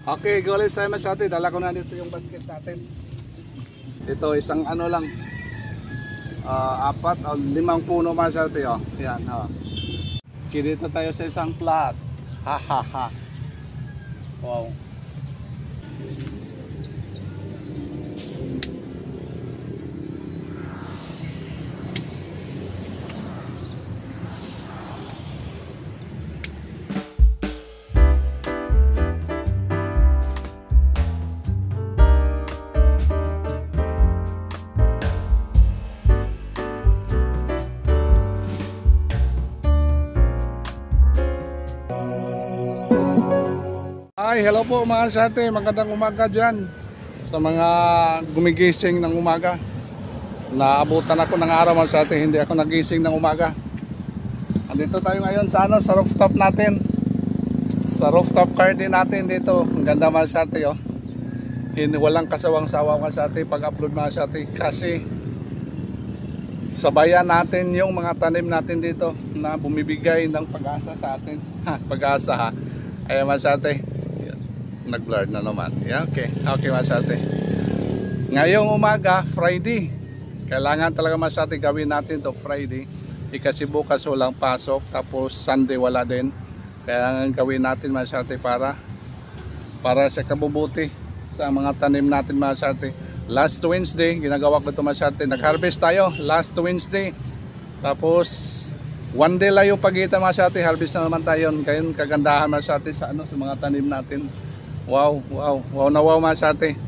Okay, guys, tayo masyati. Dala ko na dito yung basket natin. Ito, isang ano lang. 4 o 5 puno masyati. Oh. Yan. Oh. Okay, dito tayo sa isang plot. Ha ha ha. Wow. Ay, hello po mga sate, magandang umaga dyan sa mga gumigising ng umaga. Naabutan ako ng araw mga sate, hindi ako nagising ng umaga. Andito tayo ngayon sa sa rooftop natin. Sa rooftop garden natin dito. Ang ganda mga sate, oh. Walang kasawang-sawa mga sate pag-upload mga sate kasi sabayan natin yung mga tanim natin dito na bumibigay ng pag-asa sa atin. Pag-asa ha. Ayan mga sate. Nag-blur na naman. Yeah, okay. Okay masate. Ngayong umaga, Friday. Kailangan talaga masate gawin natin to Friday. Kasi bukas walang pasok. Tapos Sunday wala din. Kailangan gawin natin masate para sa kabubuti sa mga tanim natin masate. Last Wednesday, ginagawa ko ito masate. Nag-harvest tayo. Last Wednesday. Tapos 1 day lang yung pagitan masate. Harvest na naman tayo. Kaya kagandahan masate sa sa mga tanim natin. Wow na wow mga sate.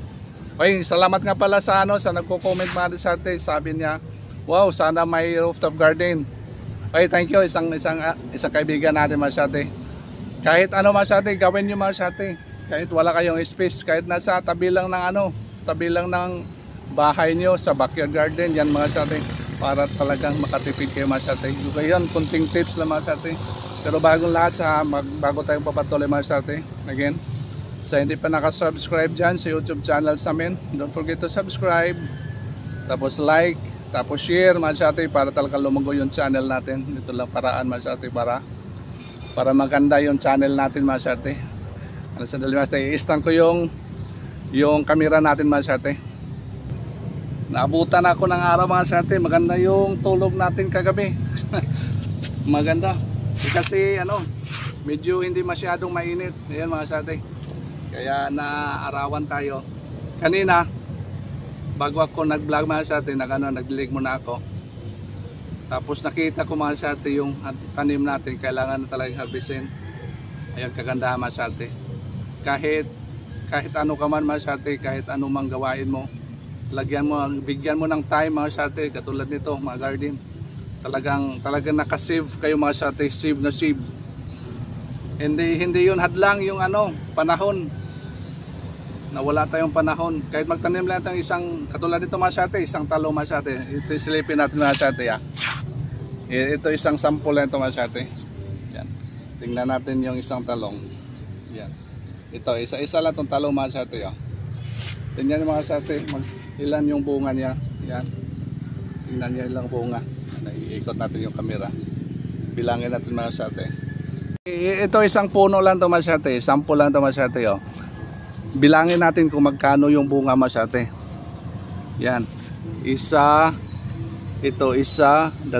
Oy, salamat nga pala sa sa nagko-comment mga sate. Sabi niya, wow, sana may rooftop garden. Oy, thank you isang kaibigan natin mga sate. Kahit ano mga sate, gawin niyo mga sate. Kahit wala kayong space, kahit nasa tabi lang ng tabi lang ng bahay niyo sa backyard garden, yan mga sate, para talagang makatipid kayo mga sate. Yan, kunting tips lang mga sate. Pero bagong lahat bago tayong papatuloy mga sate. Again, sa hindi pa nakasubscribe dyan sa YouTube channel sa amin, don't forget to subscribe, tapos like, tapos share mga sate, para talaga lumago yung channel natin. Ito lang paraan mga sate para maganda yung channel natin mga sate. Sandali mga sate, i-stand ko yung camera natin mga sate. Naabutan ako ng araw mga sate, maganda yung tulog natin kagabi. Maganda kasi medyo hindi masyadong mainit. Ayan mga sate, kaya naarawan tayo. Kanina bago ako nag-vlog mga sate, nagdilig muna ako. Tapos nakita ko mga sate yung tanim natin, kailangan na talagang harvestin. Ayan, kagandahan mga sate. Kahit ano ka man mga sate, kahit ano mang gawain mo, bigyan mo ng time mga sate. Katulad nito mga garden, talagang nakasave kayo mga sate. Save na save. Hindi yun hadlang yung panahon na wala tayong panahon. Kahit magtanim lang ng isang, katulad dito mga sate, isang talong mga sate. Ito silipin natin mga sate ya. Ito isang sample lang ito mga sate. Yan. Tingnan natin yung isang talong. Yan. Ito isa lang itong talong mga sate ya. Tingnan mga sate, ilan yung bunga niya. Yan. Tingnan niya ilang bunga. Iikot natin yung camera. Bilangin natin mga sate. Ito isang puno lang ito masyate, sample lang ito masyate. Oh. Bilangin natin kung magkano yung bunga masyate. Yan, isa, 2, 3, 4,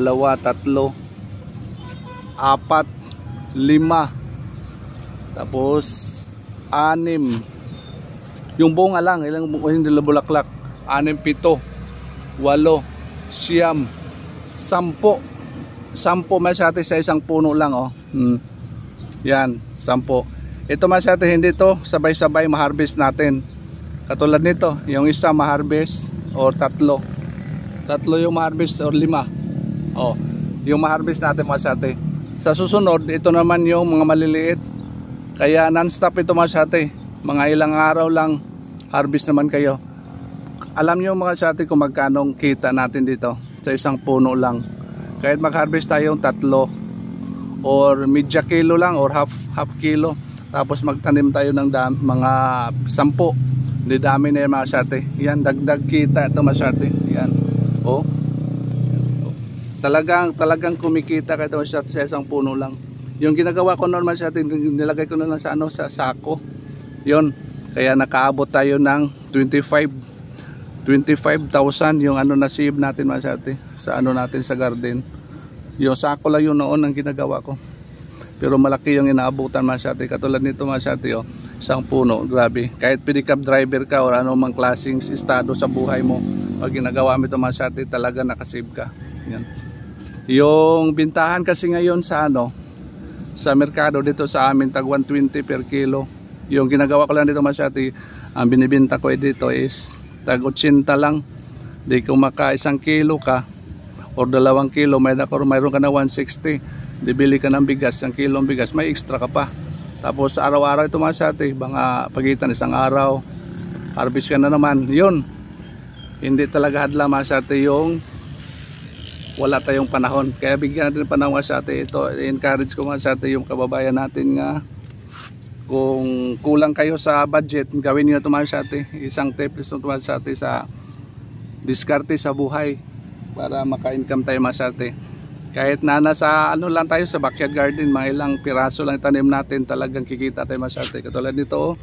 5, tapos 6 yung bunga lang, ilang hindi bulaklak. 6, 7, 8, 9, 10 masyate sa isang puno lang. Oh. Yan, 10. Ito masyate, hindi to sabay-sabay ma-harvest natin. Katulad nito, yung isa ma-harvest or 3 yung ma-harvest or 5. Oh, yung ma-harvest natin masyate. Sa susunod, ito naman yung mga maliliit. Kaya non-stop ito masyate. Mga ilang araw lang harvest naman kayo. Alam nyo mga masyate kung magkano kita natin dito sa isang puno lang. Kahit mag-harvest tayong 3 or media kilo lang or half kilo, tapos magtanim tayo ng mga 10, hindi dami na yung mga sate. Yan, dagdag kita ito mga sate. Yan, oh, talagang kumikita ka ito sa isang puno lang. Yung ginagawa ko normal sa atin, nilagay ko na lang sa sa sako. Yun, Kaya nakaabot tayo ng 25,000 yung ano na save natin mga sarte sa ano natin sa garden. Yung sako lang yung noon ang ginagawa ko. Pero malaki yung inaabutan mga sarte. Katulad nito mga sarte, oh, isang puno, grabe. Kahit pedicab driver ka o ano mang klaseng estado sa buhay mo, pag ginagawa mo ito mga sarte, talaga nakasave ka. Yan. Yung bintahan kasi ngayon sa ano, sa merkado dito sa amin, tag 120 per kilo. Yung ginagawa ko lang dito mga sarte, ang binibenta ko dito is tag 80 lang. Di kung maka 1 kilo ka or 2 kilo, mayroon ka na 160. Bibili ka ng bigas, 1 kilong bigas, may extra ka pa. Tapos araw-araw ito mga sate, mga pagitan isang araw, harvest ka na naman. Yun, hindi talaga hadla mga sate yung wala tayong panahon. Kaya bigyan natin ng panahon mga sate. Ito, encourage ko mga sate yung kababayan natin nga, kung kulang kayo sa budget, gawin nyo ito mga sate. Isang tip ito mga sate sa diskarte sa buhay para maka-income tayo mga sate. Kahit na nasa ano lang tayo sa backyard garden, mga ilang piraso lang tanim natin, talagang kikita tayo masyarte. Katulad nito, oh,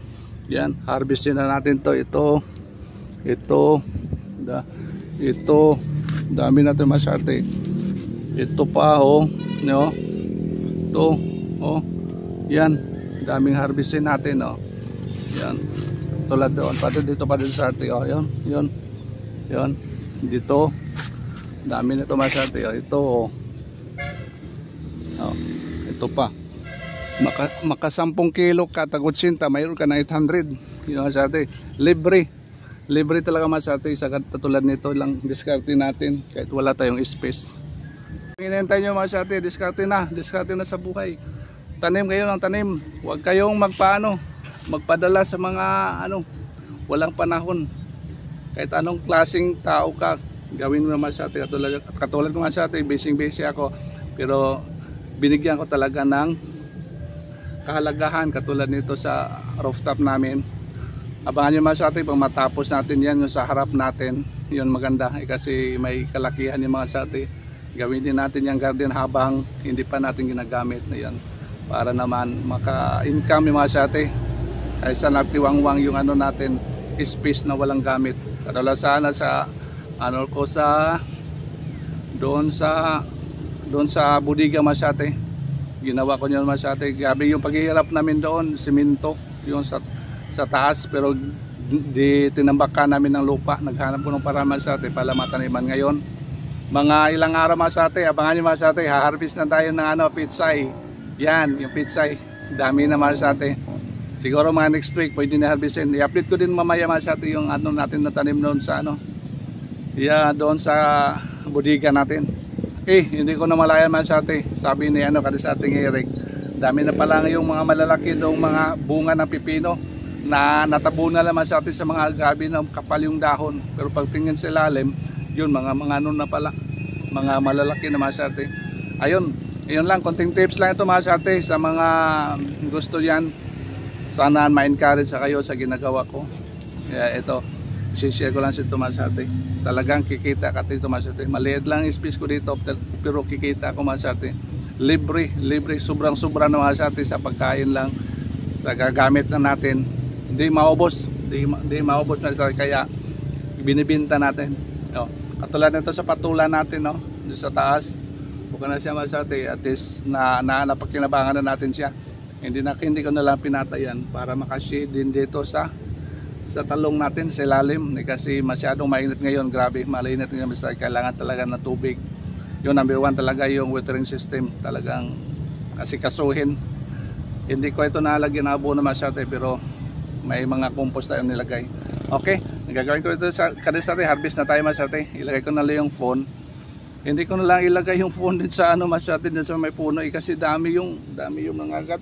yan, harvestin na natin to. Ito, dami natin masyarte. Ito pa, oh, no? Ito, oh, yan, daming harvestin natin, oh. Yan, tulad doon, pati dito pa din sa arte, oh, yun, dito, dami na ito masyarte, oh, ito, oh. Oh, ito pa maka 10 kilo ka tagod sinta, mayroon ka na 800. Yun masarte, libre talaga masarte. Sa katulad nito lang diskarte natin kahit wala tayong space. Hinihintay nyo masarte, diskarte na sa buhay. Tanim kayo ng tanim, huwag kayong magpadala sa mga walang panahon. Kahit anong klaseng tao ka, gawin mo naman masarte. Katulad ko masarte, busy ako, pero binigyan ko talaga ng kahalagahan. Katulad nito sa rooftop namin, abangan nyo mga sate pag matapos natin yan, yung sa harap natin, yun maganda kasi may kalakihan yung mga sate. Gawin din natin yung garden habang hindi pa natin ginagamit na yan, para naman maka-income yung mga sate kaysa nagtiwangwang yung natin space na walang gamit. Katulad sana sa doon sa Budiga Masate, ginawa ko yun Masate. Gabi yung paghihirap namin doon, simento yung sa taas, pero di tinambakan namin ng lupa. Naghanap ko ng para Masate para mataniman. Ngayon mga ilang araw Masate, abangan nyo Masate, haharvest na tayo ng pitsay. Yan yung pitsay, dami na Masate. Siguro mga next week pwede na harvestin. I-update ko din mamaya Masate yung natin na tanim doon sa doon sa Budiga natin. Hindi ko na malayan Masate. Sabi ni kadisating Eric, dami na pala yung mga malalaki doong mga bunga ng pipino na natabunan na Masate sa mga gabi na kapal yung dahon. Pero pagtingin sa ilalim, yun mga na pala, mga malalaki na Masate. Ayun lang, konting tips lang ito Masate sa mga gusto yan. Sana ma-encourage sa kayo sa ginagawa ko. Kaya ito, share ko lang sa ito Masate. Talagang kikita ka dito Masate. Maliit lang space ko dito, pero kikita ko Masate. Libre, sobrang na Masate sa pagkain lang, sa gagamit na natin. Hindi maubos Masate, kaya binibinta natin. Katulad nito sa patulan natin, doon sa taas. Buka na siya Masate, at least napakinabangan na natin siya. Hindi ko na lang pinatayan para makashade din dito sa talong natin sa ilalim, kasi masyadong mainit ngayon. Grabe, mainit ngayon, kailangan talaga ng tubig. Yung number 1 talaga yung watering system, talagang asikasuhin. Hindi ko ito nalagyan na abono Masate, pero may mga compost tayong nilagay. Okay, nagagawin ko ito sa kadisate, harvest na tayo Masate. Ilagay ko na lang yung phone. Hindi ko na lang ilagay yung phone din sa Masate, din sa may puno, kasi dami yung nangagat.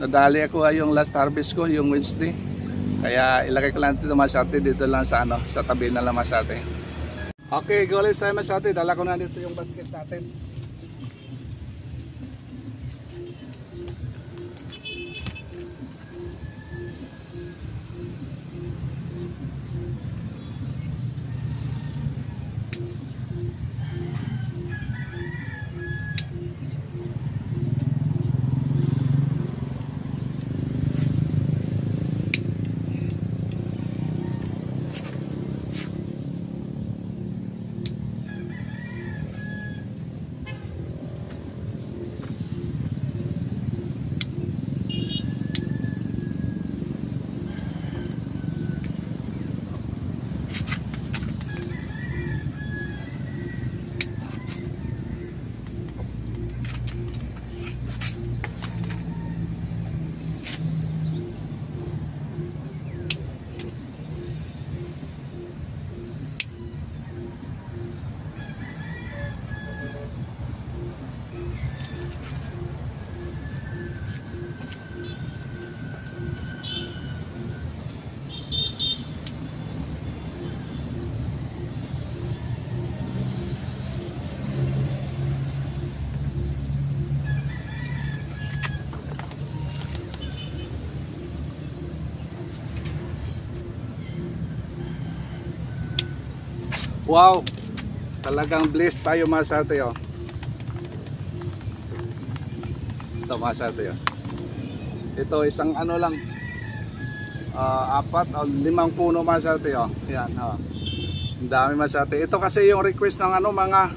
Nadali ako yung last harvest ko, yung Wednesday. Kaya ilagay ko lang dito Masate, dito lang sa tabi na lang Masate. Okay, go let's tayo Masate. Dala ko na dito yung basket natin. Wow, talagang blessed tayo mga sarte, oh. Ito mga sarte, oh. Ito isang ano lang, 4 o 5 puno mga sarte, oh. Yan, oh. Ang dami mga sarte. Ito kasi yung request ng ano, mga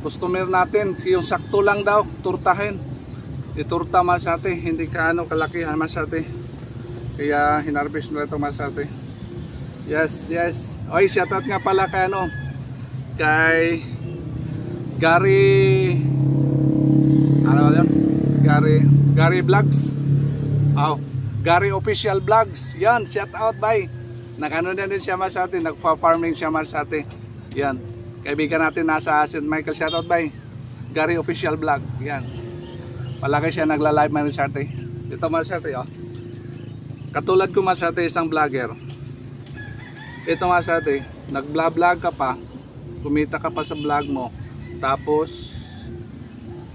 customer natin, yung sakto lang daw turtahin. Iturta mga sarte, hindi ka ano kalakihan mga sarte. Kaya hinarvest mo ito mga sarte. Yes, yes. Oy, shoutout nga pala kay ano, kay Gary, ano ba yun? Gary Vlogs. Oh, Gary Official Vlogs. Yan, shoutout bye. Nakano na din siya mas sa atin, nagfa-farming siya mas sa atin. Yan. Kaibigan natin nasa St. Michael, shoutout bye. Gary Official Vlog. Yan. Palagi siya nagla-live man sa atin. Dito mas sa atin, oh. Katulad ko mas sa atin, isang vlogger. Ito nga sa atin, nag-vlog ka pa, kumita ka pa sa vlog mo, tapos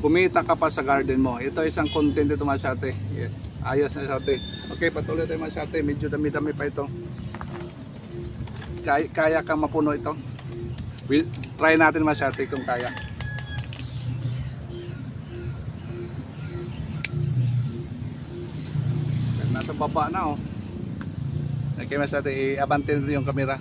kumita ka pa sa garden mo. Ito isang content ito mga sa atin. Yes, ayos na sa atin. Okay, patuloy tayo mga sa atin. Medyo dami-dami pa ito. Kaya kang mapuno ito. Try natin mga sa atin kung kaya. Nasa baba na, oh. Okay, mas natin i-abante rin yung camera.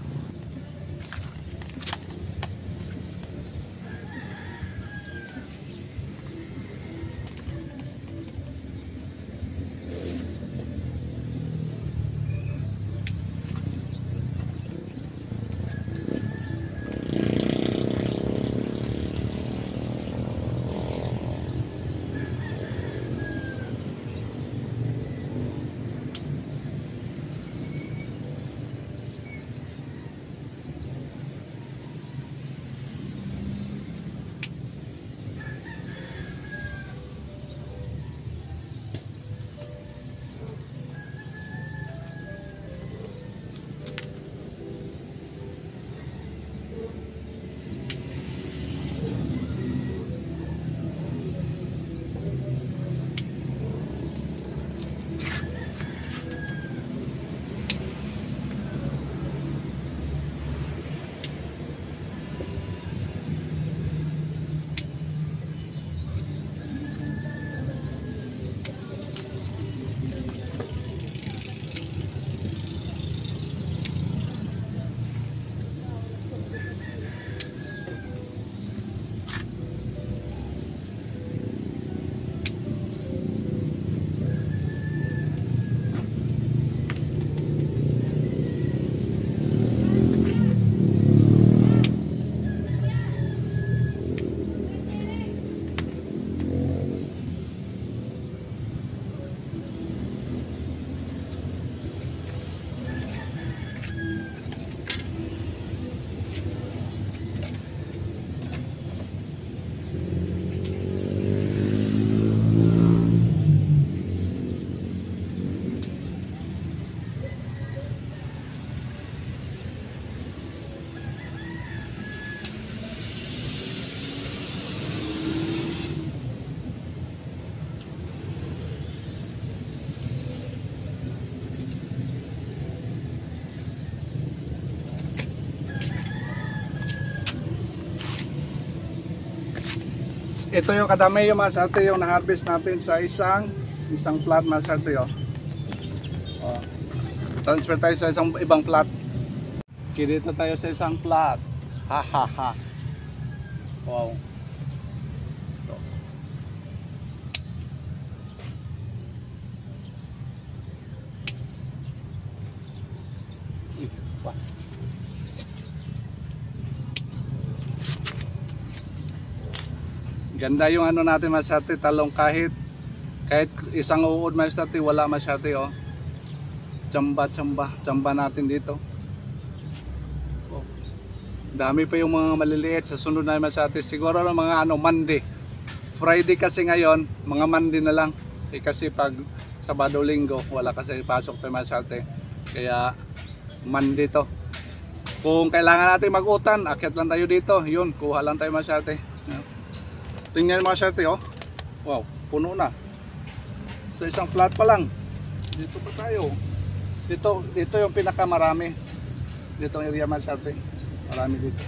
Ito yung kadami yung mga sarte yung na-harvest natin sa isang plot mga sarte, oh. Oh. Transfer tayo sa isang ibang plot. Okay, dito tayo sa isang plot. Ha ha ha. Wow. Ito. Wah. Ganda yung ano natin masyate, talong kahit isang uod masyate, wala masyate, oh. Tsamba natin dito. Oh. Dami pa yung mga maliliit sa sunod na masyate, siguro ng mga ano, Monday. Friday kasi ngayon, mga Monday na lang. Kasi pag Sabado, Linggo, wala kasi pasok tayo masyate. Kaya Monday to. Kung kailangan natin mag-utan, akyat lang tayo dito. Yun, kuha lang tayo masyate. Tingnan mga serte, oh. Wow, puno na. Sa isang plot pa lang. Dito pa tayo. Dito yung pinakamarami. Dito ang area mga serte. Marami dito.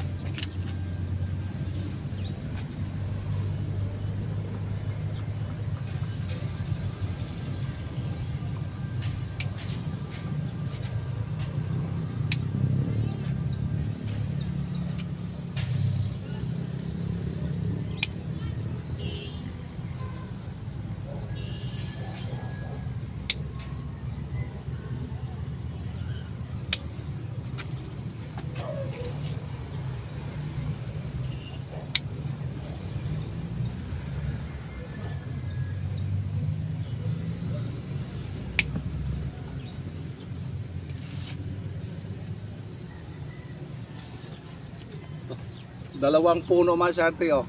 Dalawang puno masyate oh.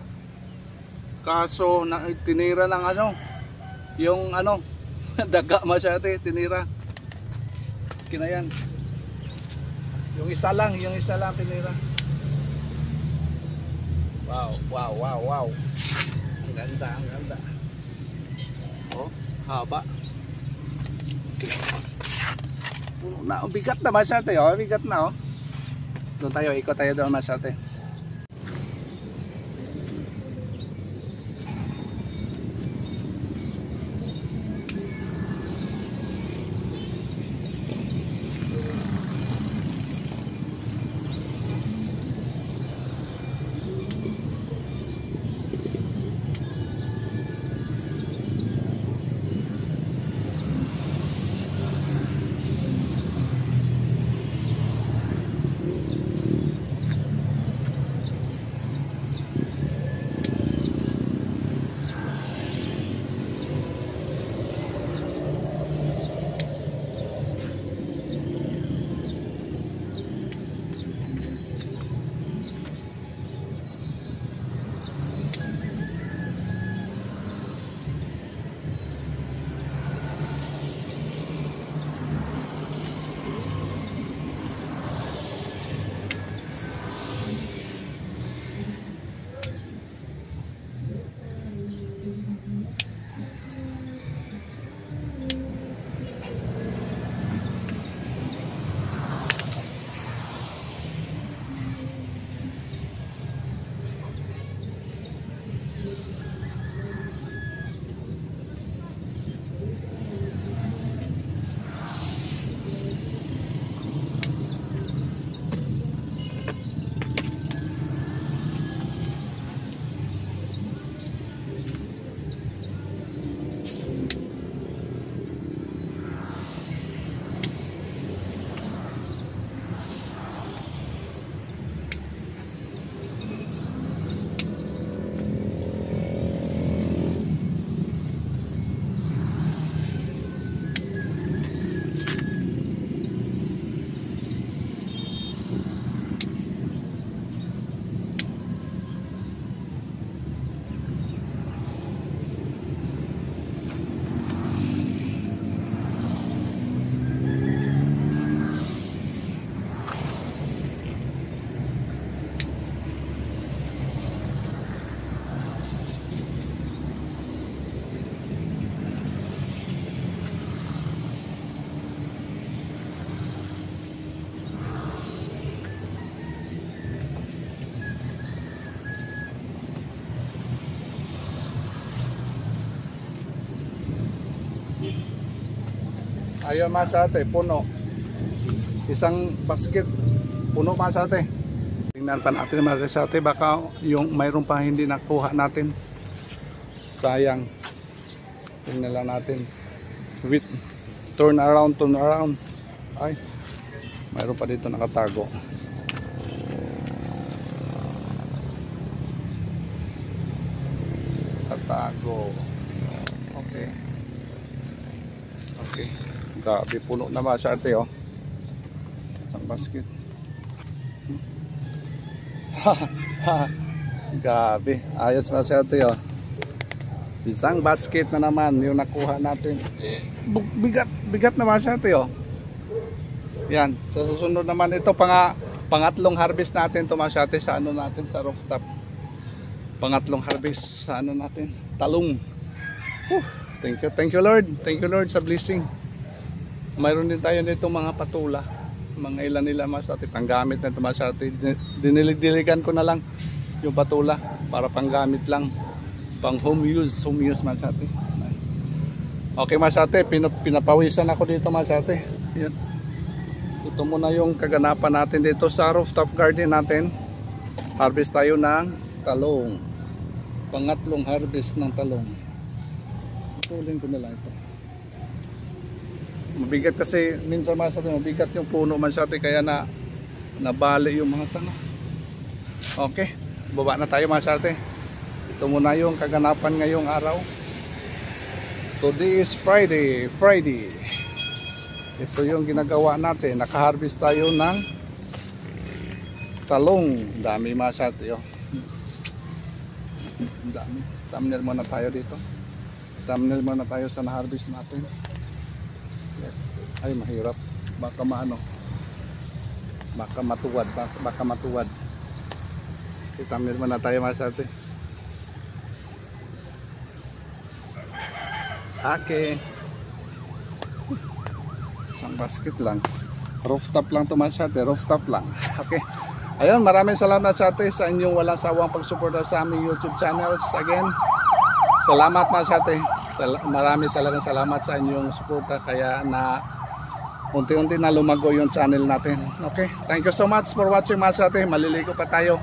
Kaso na, tinira ng ano, yung ano, daga masyate, tinira. Kinayan. Yung isa lang tinira. Wow. Ang ganda. Oh, haba. Puno na, bigat na masyate oh, bigat na oh. Doon tayo, ikot tayo doon masyate. Ayun masate, puno. Isang basket, puno masate. Tingnan pa natin mga kasate, baka yung mayroon pa hindi nakuha natin. Sayang. Tingnan lang natin. Wait, turn around. Ay, mayroon pa dito nakatago. Nakatago. Okay. Grabe, puno na masyate oh. Isang basket. Grabe, ayos masyate oh. Isang basket na naman yung nakuha natin. Bigat na masyate oh. Yan, so susunod naman ito pangatlong harvest natin to masyate sa ano natin sa rooftop. Pangatlong harvest sa ano natin, talong. Thank you Lord. Thank you Lord sa blessing. Mayroon din tayo nito mga patula. Mga ilan nila mga sate. Panggamit na ito mga sate. Dinilig-diligan ko na lang yung patula para panggamit lang. Pang home use mga sate. Okay mga sate, pinapawisan ako dito mga sate. Yan. Ito muna yung kaganapan natin dito sa rooftop garden natin. Harvest tayo ng talong. Pangatlong harvest ng talong. Pulin ko na lang ito. Mabigat kasi minsan mga sate, mabigat yung puno mga sate, kaya nabali yung mga sanga. Okay, baba na tayo mga sate. Ito muna yung kaganapan ngayong araw. Today is Friday. Ito yung ginagawa natin. Nakaharvest tayo ng talong. Dami mga sate. Oh. Dami. Thumbnail muna tayo dito. Thumbnail muna tayo sa na-harvest natin. Yes. Ay, mahirap. Baka maano. Baka matuwad. Baka matuwad. Thumbnail muna tayo mga sate. Okay. Isang basket lang. Rooftop lang ito mga sate. Rooftop lang. Okay. Ayun, maraming salamat sa ate sa inyong walang sawang pagsuporta sa aming YouTube channels. Again, salamat mga sate. Marami talagang salamat sa inyong suporta, kaya na unti-unti na lumago yung channel natin. Okay, thank you so much for watching mga sate. Maliligo pa tayo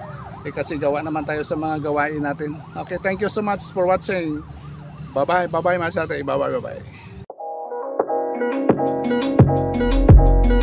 kasi gawa naman tayo sa mga gawain natin. Okay, thank you so much for watching. Bye bye mga sate. Bye bye.